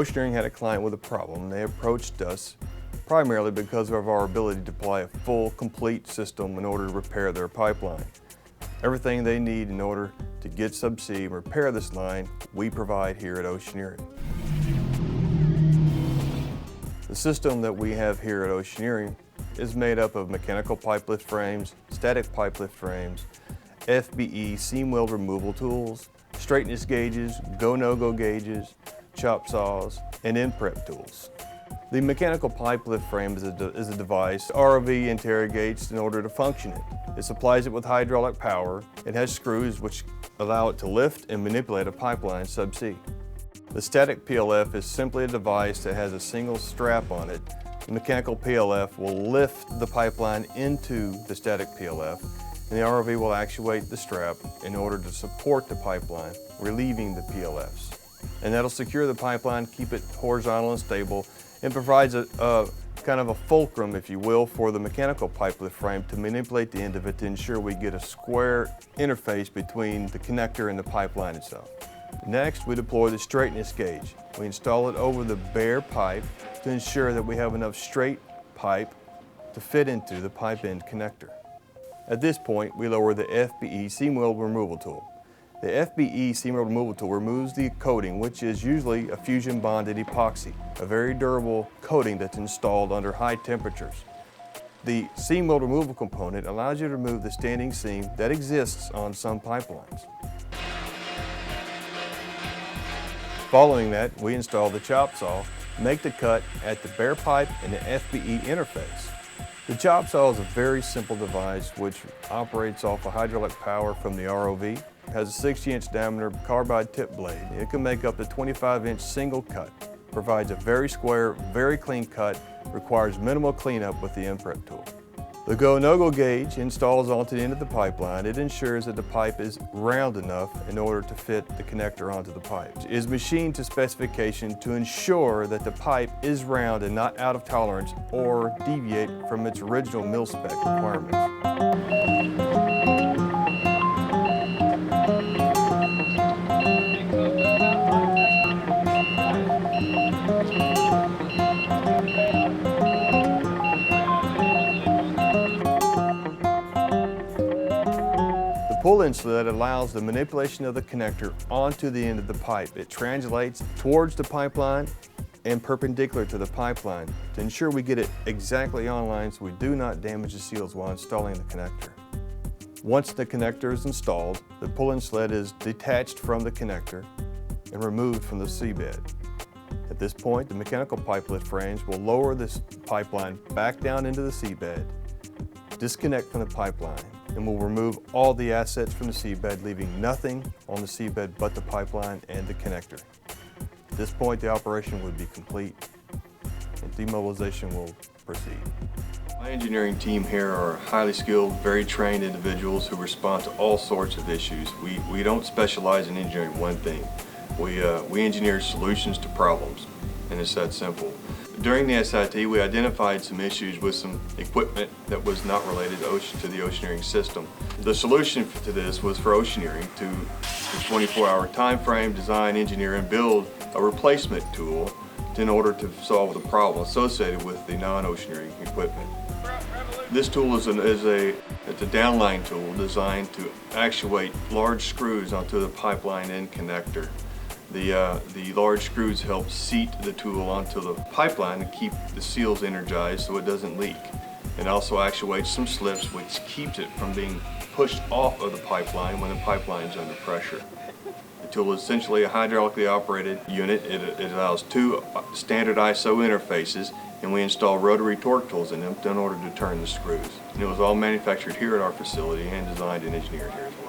Oceaneering had a client with a problem. They approached us primarily because of our ability to apply a full, complete system in order to repair their pipeline. Everything they need in order to get subsea and repair this line, we provide here at Oceaneering. The system that we have here at Oceaneering is made up of mechanical pipe lift frames, static pipe lift frames, FBE seam weld removal tools, straightness gauges, go-no-go gauges, chop saws, and end prep tools. The mechanical pipe lift frame is a device ROV interrogates in order to function it. It supplies it with hydraulic power. It has screws which allow it to lift and manipulate a pipeline subsea. The static PLF is simply a device that has a single strap on it. The mechanical PLF will lift the pipeline into the static PLF, and the ROV will actuate the strap in order to support the pipeline, relieving the PLFs. And that'll secure the pipeline, keep it horizontal and stable, and provides a kind of a fulcrum, if you will, for the mechanical pipe lift frame to manipulate the end of it to ensure we get a square interface between the connector and the pipeline itself. Next, we deploy the straightness gauge. We install it over the bare pipe to ensure that we have enough straight pipe to fit into the pipe end connector. At this point, we lower the FBE seam weld removal tool. The FBE seam weld removal tool removes the coating, which is usually a fusion bonded epoxy, a very durable coating that's installed under high temperatures. The seam weld removal component allows you to remove the standing seam that exists on some pipelines. Following that, we install the chop saw, make the cut at the bare pipe and the FBE interface. The chop saw is a very simple device which operates off of hydraulic power from the ROV. It has a 60-inch diameter carbide tip blade. It can make up to 25-inch single cut. Provides a very square, very clean cut, requires minimal cleanup with the end prep tool. The go-no-go gauge installs onto the end of the pipeline. It ensures that the pipe is round enough in order to fit the connector onto the pipe. It is machined to specification to ensure that the pipe is round and not out of tolerance or deviate from its original mil spec requirements. The pull-in slit allows the manipulation of the connector onto the end of the pipe. It translates towards the pipeline and perpendicular to the pipeline to ensure we get it exactly on line so we do not damage the seals while installing the connector. Once the connector is installed, the pull-in slit is detached from the connector and removed from the seabed. At this point, the mechanical pipe lift frames will lower this pipeline back down into the seabed, disconnect from the pipeline, and will remove all the assets from the seabed, leaving nothing on the seabed but the pipeline and the connector. At this point, the operation would be complete and demobilization will proceed. My engineering team here are highly skilled, very trained individuals who respond to all sorts of issues. We don't specialize in engineering one thing. We engineer solutions to problems, and it's that simple. During the SIT, we identified some issues with some equipment that was not related to the Oceaneering system. The solution to this was for Oceaneering to, in a 24-hour time frame, design, engineer, and build a replacement tool in order to solve the problem associated with the non-Oceaneering equipment. This tool is a downline tool designed to actuate large screws onto the pipeline end connector. The large screws help seat the tool onto the pipeline and keep the seals energized so it doesn't leak. It also actuates some slips which keeps it from being pushed off of the pipeline when the pipeline is under pressure. The tool is essentially a hydraulically operated unit. It allows two standard ISO interfaces, and we install rotary torque tools in them in order to turn the screws. And it was all manufactured here at our facility and designed and engineered here as well.